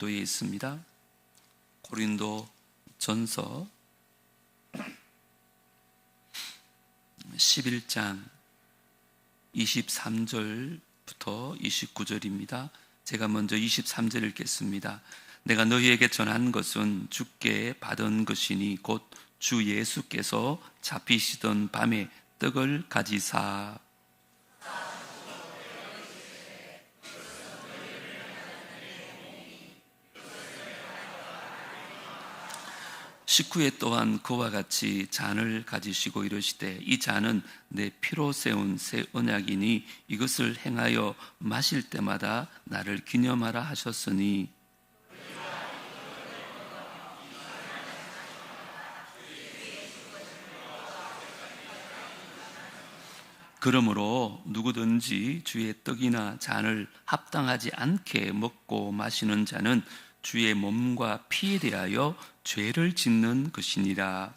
도에 있습니다. 고린도 전서 11장 23절부터 29절입니다. 제가 먼저 23절 읽겠습니다. 내가 너희에게 전한 것은 주께 받은 것이니 곧 주 예수께서 잡히시던 밤에 떡을 가지사 식후에 또한 그와 같이 잔을 가지시고 이르시되 이 잔은 내 피로 세운 새 언약이니 이것을 행하여 마실 때마다 나를 기념하라 하셨으니 그러므로 누구든지 주의 떡이나 잔을 합당하지 않게 먹고 마시는 자는 주의 몸과 피에 대하여 죄를 짓는 것이니라.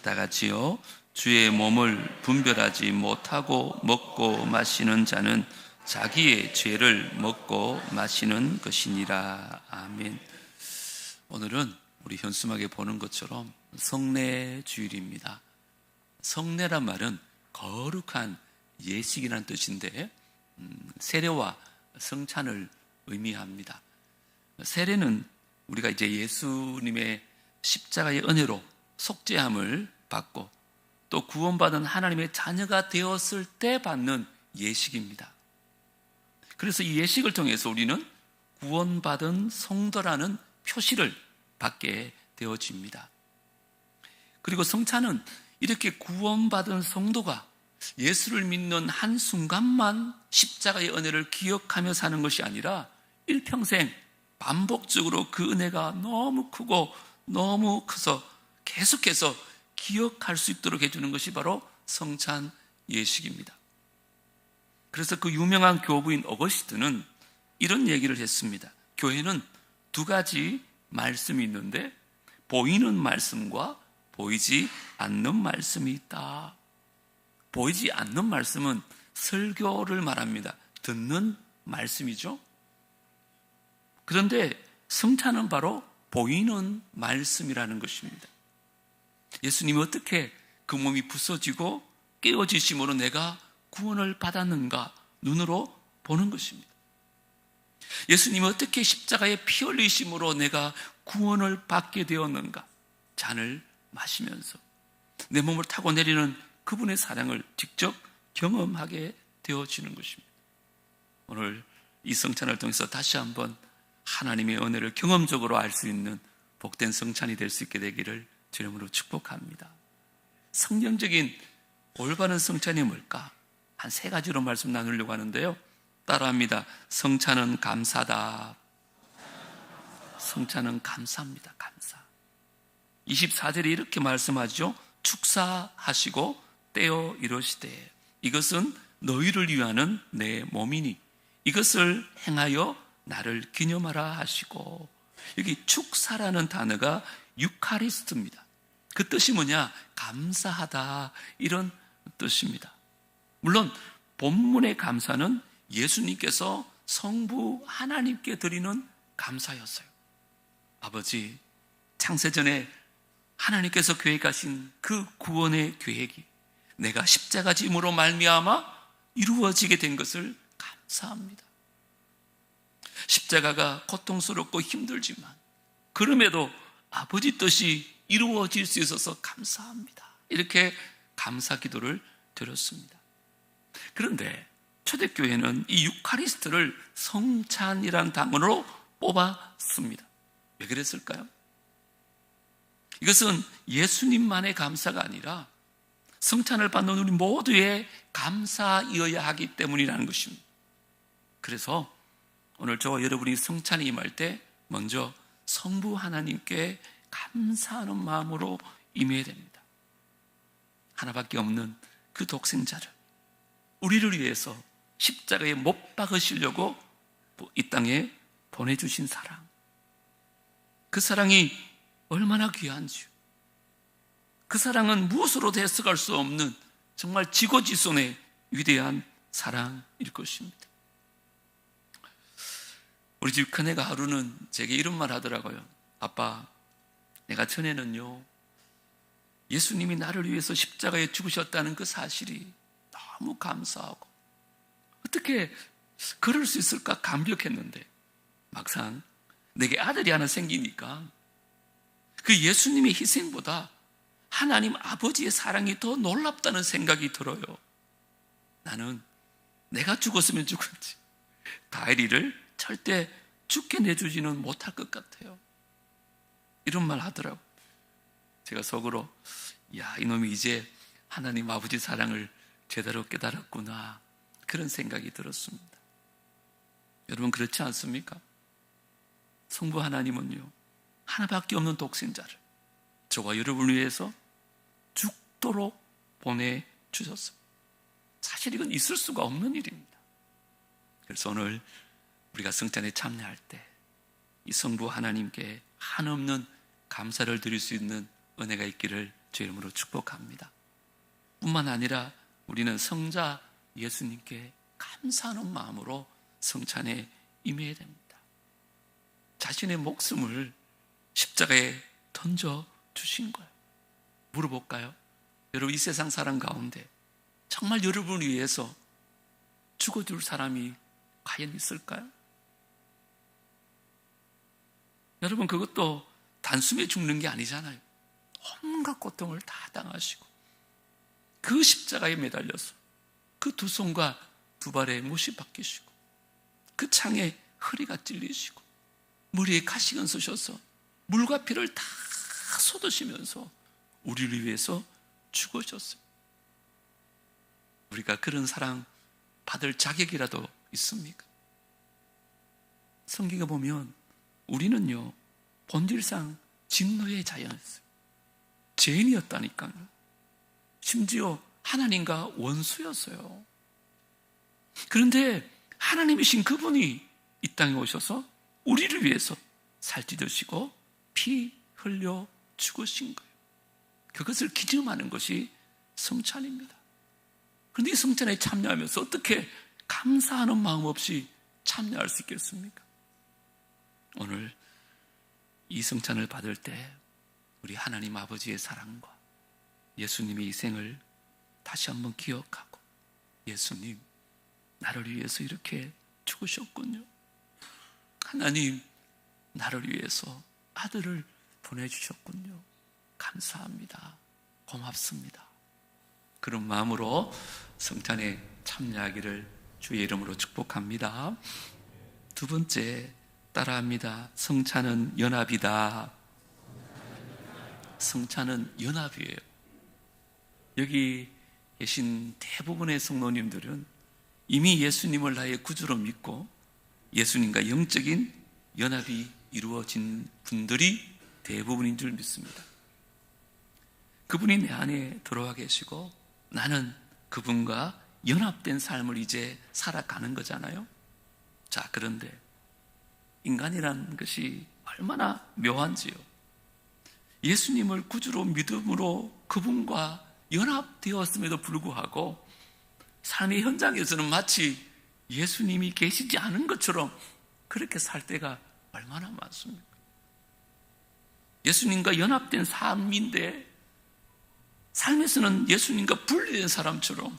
다 같이요. 주의 몸을 분별하지 못하고 먹고 마시는 자는 자기의 죄를 먹고 마시는 것이니라. 아멘. 오늘은 우리 현수막에 보는 것처럼 성례 주일입니다. 성례란 말은 거룩한 예식이라는 뜻인데 세례와 성찬을 의미합니다. 세례는 우리가 이제 예수님의 십자가의 은혜로 속죄함을 받고 또 구원받은 하나님의 자녀가 되었을 때 받는 예식입니다. 그래서 이 예식을 통해서 우리는 구원받은 성도라는 표시를 받게 되어집니다. 그리고 성찬은 이렇게 구원받은 성도가 예수를 믿는 한순간만 십자가의 은혜를 기억하며 사는 것이 아니라 일평생 반복적으로 그 은혜가 너무 크고 너무 커서 계속해서 기억할 수 있도록 해주는 것이 바로 성찬 예식입니다. 그래서 그 유명한 교부인 어거스틴은 이런 얘기를 했습니다. 교회는 두 가지 말씀이 있는데 보이는 말씀과 보이지 않는 말씀이 있다. 보이지 않는 말씀은 설교를 말합니다. 듣는 말씀이죠. 그런데 성찬은 바로 보이는 말씀이라는 것입니다. 예수님이 어떻게 그 몸이 부서지고 깨어지심으로 내가 구원을 받았는가 눈으로 보는 것입니다. 예수님이 어떻게 십자가에 피 흘리심으로 내가 구원을 받게 되었는가 잔을 마시면서 내 몸을 타고 내리는 그분의 사랑을 직접 경험하게 되어지는 것입니다. 오늘 이 성찬을 통해서 다시 한번 하나님의 은혜를 경험적으로 알 수 있는 복된 성찬이 될 수 있게 되기를 주님으로 축복합니다. 성경적인 올바른 성찬이 뭘까? 한 세 가지로 말씀 나누려고 하는데요. 따라합니다. 성찬은 감사다. 성찬은 감사합니다. 감사. 24절에 이렇게 말씀하죠. 축사하시고 떼어 이르시되 이것은 너희를 위하는 내 몸이니 이것을 행하여 나를 기념하라 하시고 여기 축사라는 단어가 유카리스트입니다. 그 뜻이 뭐냐? 감사하다 이런 뜻입니다. 물론 본문의 감사는 예수님께서 성부 하나님께 드리는 감사였어요. 아버지, 창세전에 하나님께서 계획하신 그 구원의 계획이 내가 십자가 짐으로 말미암아 이루어지게 된 것을 감사합니다. 십자가가 고통스럽고 힘들지만 그럼에도 아버지 뜻이 이루어질 수 있어서 감사합니다. 이렇게 감사 기도를 드렸습니다. 그런데 초대교회는 이 유카리스트를 성찬이라는 단어로 뽑았습니다. 왜 그랬을까요? 이것은 예수님만의 감사가 아니라 성찬을 받는 우리 모두의 감사이어야 하기 때문이라는 것입니다. 그래서 오늘 저와 여러분이 성찬에 임할 때 먼저 성부 하나님께 감사하는 마음으로 임해야 됩니다. 하나밖에 없는 그 독생자를 우리를 위해서 십자가에 못 박으시려고 이 땅에 보내주신 사랑, 그 사랑이 얼마나 귀한지요. 그 사랑은 무엇으로도 해석할 수 없는 정말 지고지손의 위대한 사랑일 것입니다. 우리 집 큰애가 하루는 제게 이런 말 하더라고요. 아빠, 내가 전에는요, 예수님이 나를 위해서 십자가에 죽으셨다는 그 사실이 너무 감사하고 어떻게 그럴 수 있을까 감격했는데 막상 내게 아들이 하나 생기니까 그 예수님의 희생보다 하나님 아버지의 사랑이 더 놀랍다는 생각이 들어요. 나는 내가 죽었으면 죽었지 다혜리를 절대 죽게 내주지는 못할 것 같아요. 이런 말 하더라고. 제가 속으로 야, 이놈이 이제 하나님 아버지 사랑을 제대로 깨달았구나, 그런 생각이 들었습니다. 여러분, 그렇지 않습니까? 성부 하나님은요, 하나밖에 없는 독생자를 저와 여러분을 위해서 죽도록 보내주셨어요. 사실 이건 있을 수가 없는 일입니다. 그래서 오늘 우리가 성찬에 참여할 때 이 성부 하나님께 한없는 감사를 드릴 수 있는 은혜가 있기를 주의 이름으로 축복합니다. 뿐만 아니라 우리는 성자 예수님께 감사하는 마음으로 성찬에 임해야 됩니다. 자신의 목숨을 십자가에 던져 주신 거예요. 물어볼까요? 여러분, 이 세상 사람 가운데 정말 여러분을 위해서 죽어줄 사람이 과연 있을까요? 여러분, 그것도 단숨에 죽는 게 아니잖아요. 온갖 고통을 다 당하시고 그 십자가에 매달려서 그 두 손과 두 발에 못이 박히시고 그 창에 허리가 찔리시고 머리에 가시관 쓰셔서 물과 피를 다 쏟으시면서 우리를 위해서 죽으셨어요. 우리가 그런 사랑 받을 자격이라도 있습니까? 성경에 보면 우리는요, 본질상 진노의 자였어요. 죄인이었다니까요. 심지어 하나님과 원수였어요. 그런데 하나님이신 그분이 이 땅에 오셔서 우리를 위해서 살찌드시고 피 흘려 죽으신 거예요. 그것을 기념하는 것이 성찬입니다. 그런데 이 성찬에 참여하면서 어떻게 감사하는 마음 없이 참여할 수 있겠습니까? 오늘 이 성찬을 받을 때 우리 하나님 아버지의 사랑과 예수님의 희생을 다시 한번 기억하고, 예수님, 나를 위해서 이렇게 죽으셨군요. 하나님, 나를 위해서 아들을 보내주셨군요. 감사합니다. 고맙습니다. 그런 마음으로 성찬에 참여하기를 주의 이름으로 축복합니다. 두 번째, 따라합니다. 성찬은 연합이다. 성찬은 연합이에요. 여기 계신 대부분의 성도님들은 이미 예수님을 나의 구주로 믿고 예수님과 영적인 연합이 이루어진 분들이 대부분인 줄 믿습니다. 그분이 내 안에 들어와 계시고 나는 그분과 연합된 삶을 이제 살아가는 거잖아요. 자, 그런데 인간이란 것이 얼마나 묘한지요. 예수님을 구주로 믿음으로 그분과 연합되었음에도 불구하고 삶의 현장에서는 마치 예수님이 계시지 않은 것처럼 그렇게 살 때가 얼마나 많습니까? 예수님과 연합된 삶인데 삶에서는 예수님과 분리된 사람처럼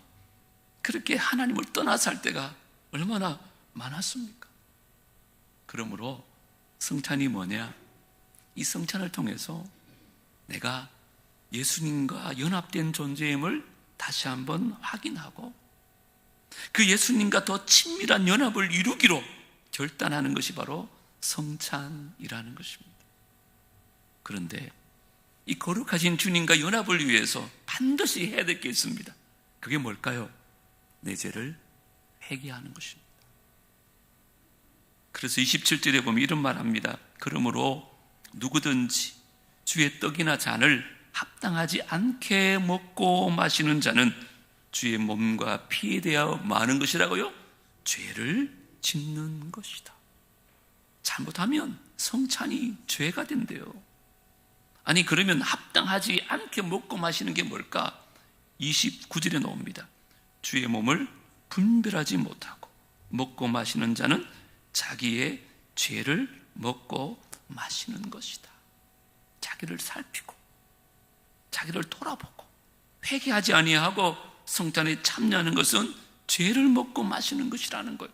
그렇게 하나님을 떠나 살 때가 얼마나 많았습니까? 그러므로 성찬이 뭐냐? 이 성찬을 통해서 내가 예수님과 연합된 존재임을 다시 한번 확인하고 그 예수님과 더 친밀한 연합을 이루기로 결단하는 것이 바로 성찬이라는 것입니다. 그런데 이 거룩하신 주님과 연합을 위해서 반드시 해야 될 게 있습니다. 그게 뭘까요? 내 죄를 회개하는 것입니다. 그래서 27절에 보면 이런 말 합니다. 그러므로 누구든지 주의 떡이나 잔을 합당하지 않게 먹고 마시는 자는 주의 몸과 피에 대하여 많은 것이라고요? 죄를 짓는 것이다. 잘못하면 성찬이 죄가 된대요. 아니, 그러면 합당하지 않게 먹고 마시는 게 뭘까? 29절에 나옵니다. 주의 몸을 분별하지 못하고 먹고 마시는 자는 자기의 죄를 먹고 마시는 것이다. 자기를 살피고 자기를 돌아보고 회개하지 아니하고 성찬에 참여하는 것은 죄를 먹고 마시는 것이라는 거예요.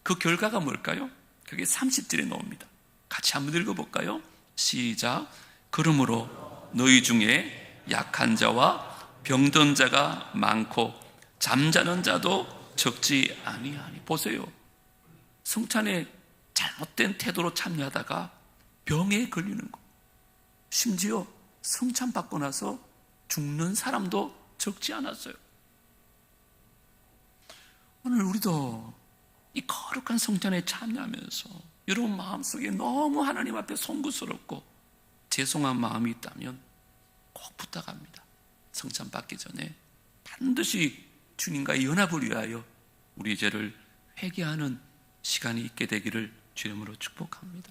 그 결과가 뭘까요? 그게 30절에 나옵니다. 같이 한번 읽어볼까요? 시작. 그러므로 너희 중에 약한 자와 병든 자가 많고 잠자는 자도 적지 아니하니. 보세요. 성찬에 잘못된 태도로 참여하다가 병에 걸리는 거. 심지어 성찬 받고 나서 죽는 사람도 적지 않았어요. 오늘 우리도 이 거룩한 성찬에 참여하면서 여러분 마음속에 너무 하나님 앞에 송구스럽고 죄송한 마음이 있다면 꼭 부탁합니다. 성찬 받기 전에 반드시 주님과의 연합을 위하여 우리 죄를 회개하는 시간이 있게 되기를 주님으로 축복합니다.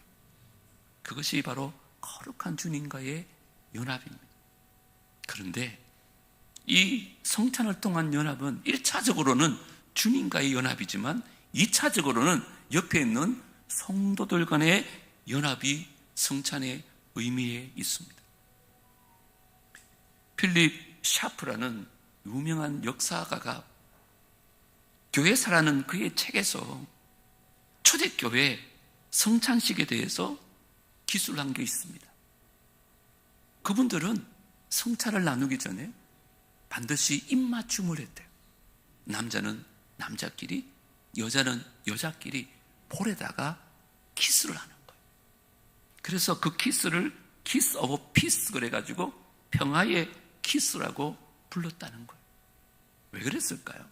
그것이 바로 거룩한 주님과의 연합입니다. 그런데 이 성찬을 통한 연합은 1차적으로는 주님과의 연합이지만 2차적으로는 옆에 있는 성도들 간의 연합이 성찬의 의미에 있습니다. 필립 샤프라는 유명한 역사가가 교회사라는 그의 책에서 초대교회 성찬식에 대해서 기술한 게 있습니다. 그분들은 성찬을 나누기 전에 반드시 입맞춤을 했대요. 남자는 남자끼리, 여자는 여자끼리 볼에다가 키스를 하는 거예요. 그래서 그 키스를 키스 오브 피스 그래가지고 평화의 키스라고 불렀다는 거예요. 왜 그랬을까요?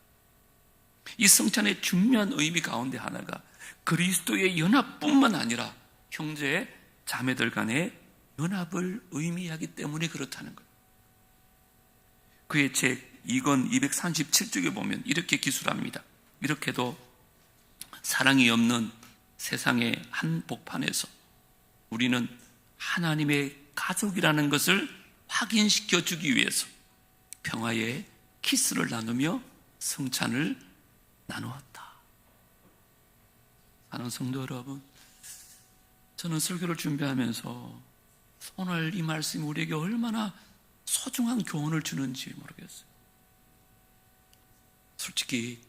이 성찬의 중요한 의미 가운데 하나가 그리스도의 연합뿐만 아니라 형제 자매들 간의 연합을 의미하기 때문에 그렇다는 거예요. 그의 책 2권 237쪽에 보면 이렇게 기술합니다. 이렇게도 사랑이 없는 세상의 한복판에서 우리는 하나님의 가족이라는 것을 확인시켜 주기 위해서 평화의 키스를 나누며 성찬을 나누었다. 사랑하는 성도 여러분, 저는 설교를 준비하면서 오늘 이 말씀이 우리에게 얼마나 소중한 교훈을 주는지 모르겠어요. 솔직히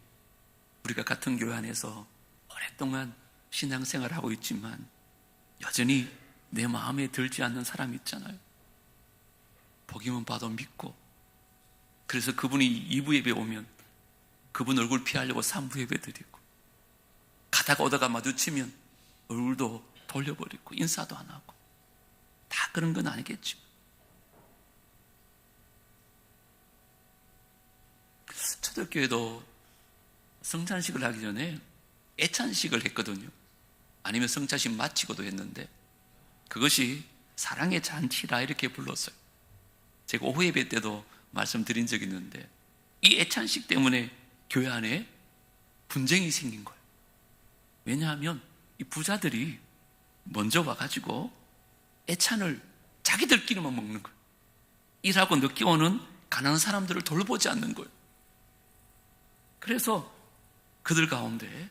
우리가 같은 교회 안에서 오랫동안 신앙생활을 하고 있지만 여전히 내 마음에 들지 않는 사람이 있잖아요. 보기만 봐도 믿고, 그래서 그분이 2부 예배 오면 그분 얼굴 피하려고 3부 예배 드리고, 가다가 오다가 마주치면 얼굴도 돌려버리고 인사도 안 하고, 다 그런 건 아니겠죠. 초대교회도 성찬식을 하기 전에 애찬식을 했거든요. 아니면 성찬식 마치고도 했는데 그것이 사랑의 잔치라 이렇게 불렀어요. 제가 오후 예배 때도 말씀드린 적이 있는데 이 애찬식 때문에 교회 안에 분쟁이 생긴 거예요. 왜냐하면 이 부자들이 먼저 와가지고 애찬을 자기들끼리만 먹는 거예요. 일하고 늦게 오는 가난한 사람들을 돌보지 않는 거예요. 그래서 그들 가운데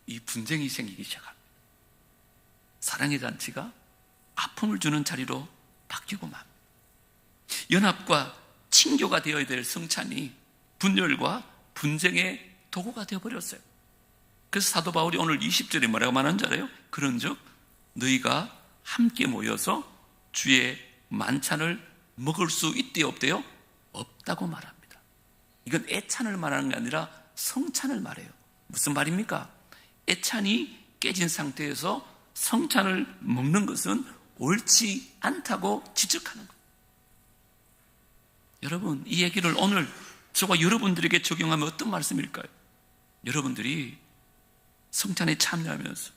이 분쟁이 생기기 시작합니다. 사랑의 잔치가 아픔을 주는 자리로 바뀌고 맙니다. 연합과 친교가 되어야 될 성찬이 분열과 분쟁의 도구가 되어버렸어요. 그래서 사도 바울이 오늘 20절에 뭐라고 말하는 줄 알아요? 그런즉 너희가 함께 모여서 주의 만찬을 먹을 수 있대요, 없대요? 없다고 말합니다. 이건 애찬을 말하는 게 아니라 성찬을 말해요. 무슨 말입니까? 애찬이 깨진 상태에서 성찬을 먹는 것은 옳지 않다고 지적하는 거예요. 여러분, 이 얘기를 오늘 저와 여러분들에게 적용하면 어떤 말씀일까요? 여러분들이 성찬에 참여하면서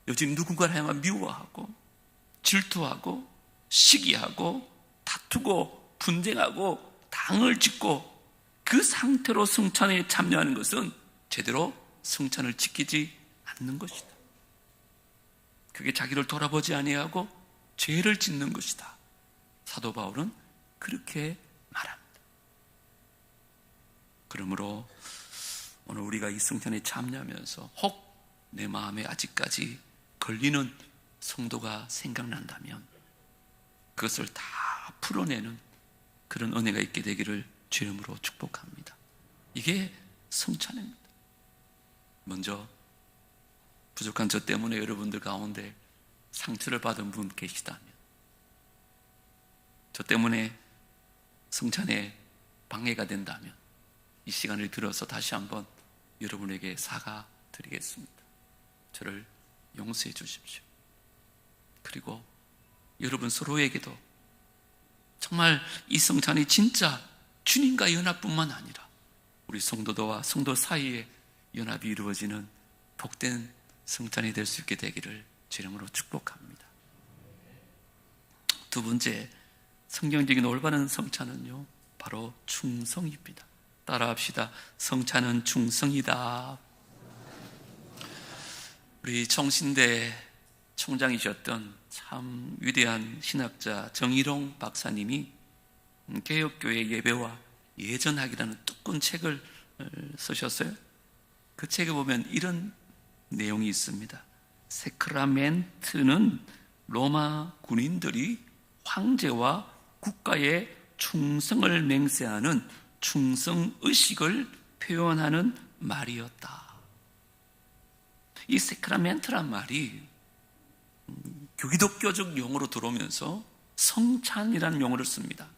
요즘 누군가를 향한 미워하고 질투하고 시기하고 다투고 분쟁하고 당을 짓고 그 상태로 성찬에 참여하는 것은 제대로 성찬을 지키지 않는 것이다. 그게 자기를 돌아보지 아니하고 죄를 짓는 것이다. 사도 바울은 그렇게 말합니다. 그러므로 오늘 우리가 이 성찬에 참여하면서 혹 내 마음에 아직까지 걸리는 성도가 생각난다면 그것을 다 풀어내는 그런 은혜가 있게 되기를 주 이름으로 축복합니다. 이게 성찬입니다. 먼저 부족한 저 때문에 여러분들 가운데 상처를 받은 분 계시다면, 저 때문에 성찬에 방해가 된다면 이 시간을 들어서 다시 한번 여러분에게 사과드리겠습니다. 저를 용서해 주십시오. 그리고 여러분 서로에게도 정말 이 성찬이 진짜 주님과 연합뿐만 아니라 우리 성도들과 성도 사이에 연합이 이루어지는 복된 성찬이 될 수 있게 되기를 주 이름으로 축복합니다. 두 번째, 성경적인 올바른 성찬은요, 바로 충성입니다. 따라합시다. 성찬은 충성이다. 우리 청신대 총장이셨던 참 위대한 신학자 정일홍 박사님이 개혁교회 예배와 예전학이라는 두꺼운 책을 쓰셨어요. 그 책에 보면 이런 내용이 있습니다. 세크라멘트는 로마 군인들이 황제와 국가에 충성을 맹세하는 충성의식을 표현하는 말이었다. 이 세크라멘트란 말이 기독교적 용어로 들어오면서 성찬이라는 용어를 씁니다.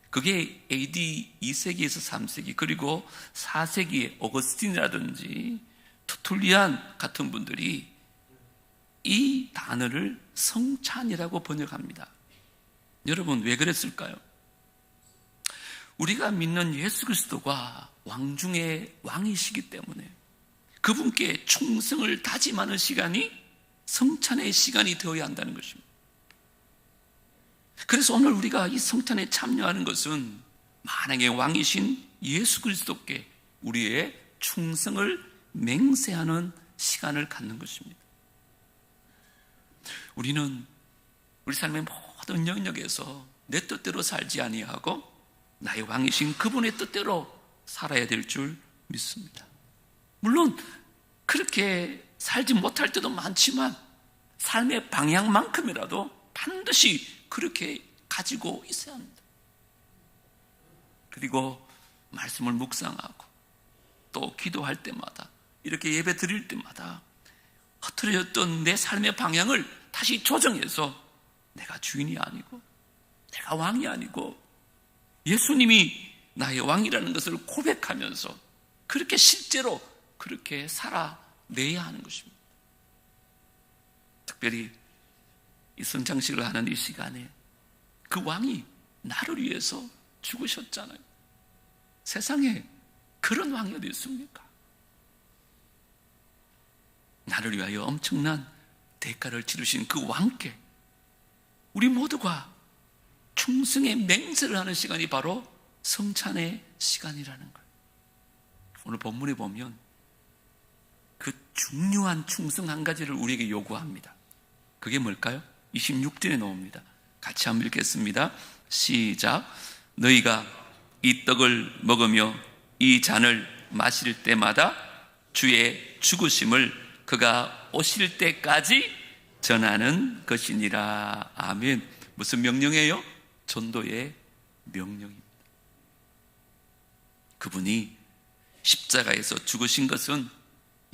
그게 AD 2세기에서 3세기 그리고 4세기에 어거스틴이라든지 터툴리안 같은 분들이 이 단어를 성찬이라고 번역합니다. 여러분 왜 그랬을까요? 우리가 믿는 예수 그리스도가 왕 중에 왕이시기 때문에 그분께 충성을 다짐하는 시간이 성찬의 시간이 되어야 한다는 것입니다. 그래서 오늘 우리가 이 성찬에 참여하는 것은 만왕의 왕이신 예수 그리스도께 우리의 충성을 맹세하는 시간을 갖는 것입니다. 우리는 우리 삶의 모든 영역에서 내 뜻대로 살지 아니하고 나의 왕이신 그분의 뜻대로 살아야 될 줄 믿습니다. 물론 그렇게 살지 못할 때도 많지만 삶의 방향만큼이라도 반드시 그렇게 가지고 있어야 합니다. 그리고 말씀을 묵상하고 또 기도할 때마다 이렇게 예배 드릴 때마다 흐트러졌던 내 삶의 방향을 다시 조정해서 내가 주인이 아니고 내가 왕이 아니고 예수님이 나의 왕이라는 것을 고백하면서 그렇게 실제로 그렇게 살아내야 하는 것입니다. 특별히 이 성찬식을 하는 이 시간에 그 왕이 나를 위해서 죽으셨잖아요. 세상에 그런 왕이 어디 있습니까? 나를 위하여 엄청난 대가를 치르신 그 왕께 우리 모두가 충성의 맹세를 하는 시간이 바로 성찬의 시간이라는 거예요. 오늘 본문에 보면 그 중요한 충성 한 가지를 우리에게 요구합니다. 그게 뭘까요? 26절에 나옵니다. 같이 한번 읽겠습니다. 시작. 너희가 이 떡을 먹으며 이 잔을 마실 때마다 주의 죽으심을 그가 오실 때까지 전하는 것이니라. 아멘. 무슨 명령이에요? 전도의 명령입니다. 그분이 십자가에서 죽으신 것은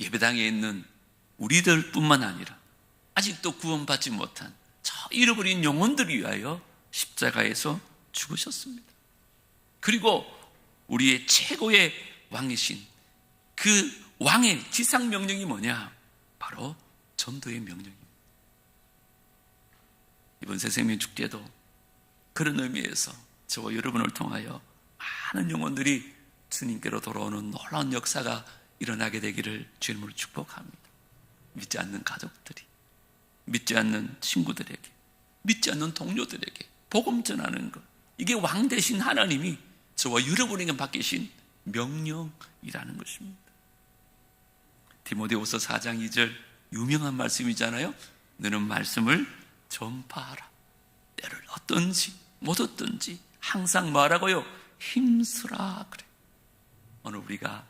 예배당에 있는 우리들 뿐만 아니라 아직도 구원받지 못한 저 잃어버린 영혼들을 위하여 십자가에서 죽으셨습니다. 그리고 우리의 최고의 왕이신 그 왕의 지상명령이 뭐냐? 바로 전도의 명령입니다. 이번 새생명 축제도 그런 의미에서 저와 여러분을 통하여 많은 영혼들이 주님께로 돌아오는 놀라운 역사가 일어나게 되기를 주님으로 축복합니다. 믿지 않는 가족들이, 믿지 않는 친구들에게, 믿지 않는 동료들에게 복음 전하는 것, 이게 왕 대신 하나님이 저와 여러분에게 맡기신 명령이라는 것입니다. 디모데후서 4장 2절 유명한 말씀이잖아요. 너는 말씀을 전파하라. 때를 어떤지 못 어떤지 항상 말하고요 힘쓰라 그래. 오늘 우리가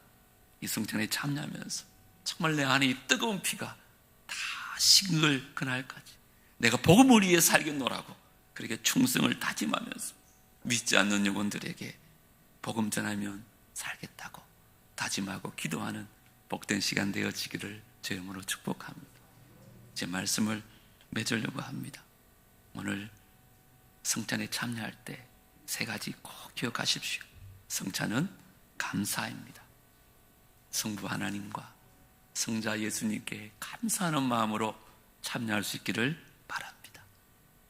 이 성찬에 참여하면서 정말 내 안에 이 뜨거운 피가 다 식을 그날까지 내가 복음을 위해 살겠노라고 그렇게 충성을 다짐하면서 믿지 않는 영혼들에게 복음 전하면 살겠다고 다짐하고 기도하는 복된 시간 되어지기를 제 이름으로 축복합니다. 제 말씀을 맺으려고 합니다. 오늘 성찬에 참여할 때 세 가지 꼭 기억하십시오. 성찬은 감사입니다. 성부 하나님과 성자 예수님께 감사하는 마음으로 참여할 수 있기를 바랍니다.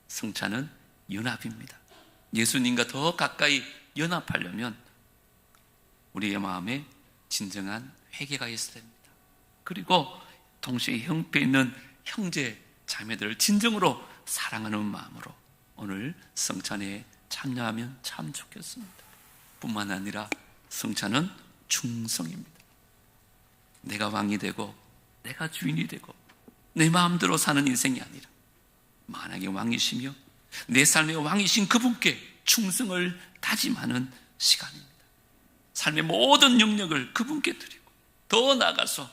성찬은 연합입니다. 예수님과 더 가까이 연합하려면 우리의 마음에 진정한 회개가 있어야 됩니다. 그리고 동시에 형편에 있는 형제 자매들을 진정으로 사랑하는 마음으로 오늘 성찬에 참여하면 참 좋겠습니다. 뿐만 아니라 성찬은 충성입니다. 내가 왕이 되고 내가 주인이 되고 내 마음대로 사는 인생이 아니라 만약에 왕이시며 내 삶의 왕이신 그분께 충성을 다짐하는 시간입니다. 삶의 모든 영역을 그분께 드리고 더 나아가서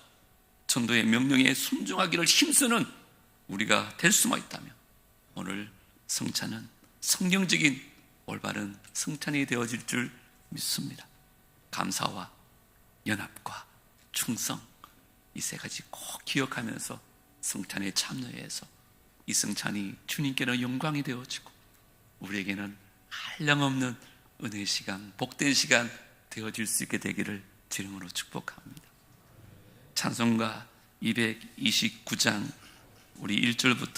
전도의 명령에 순종하기를 힘쓰는 우리가 될 수만 있다면 오늘 성찬은 성경적인 올바른 성찬이 되어질 줄 믿습니다. 감사와 연합과 충성 이 세 가지 꼭 기억하면서 성찬에 참여해서 이 성찬이 주님께는 영광이 되어지고 우리에게는 한량없는 은혜의 시간, 복된 시간 되어질 수 있게 되기를 주님으로 축복합니다. 찬송가 229장 우리 1절부터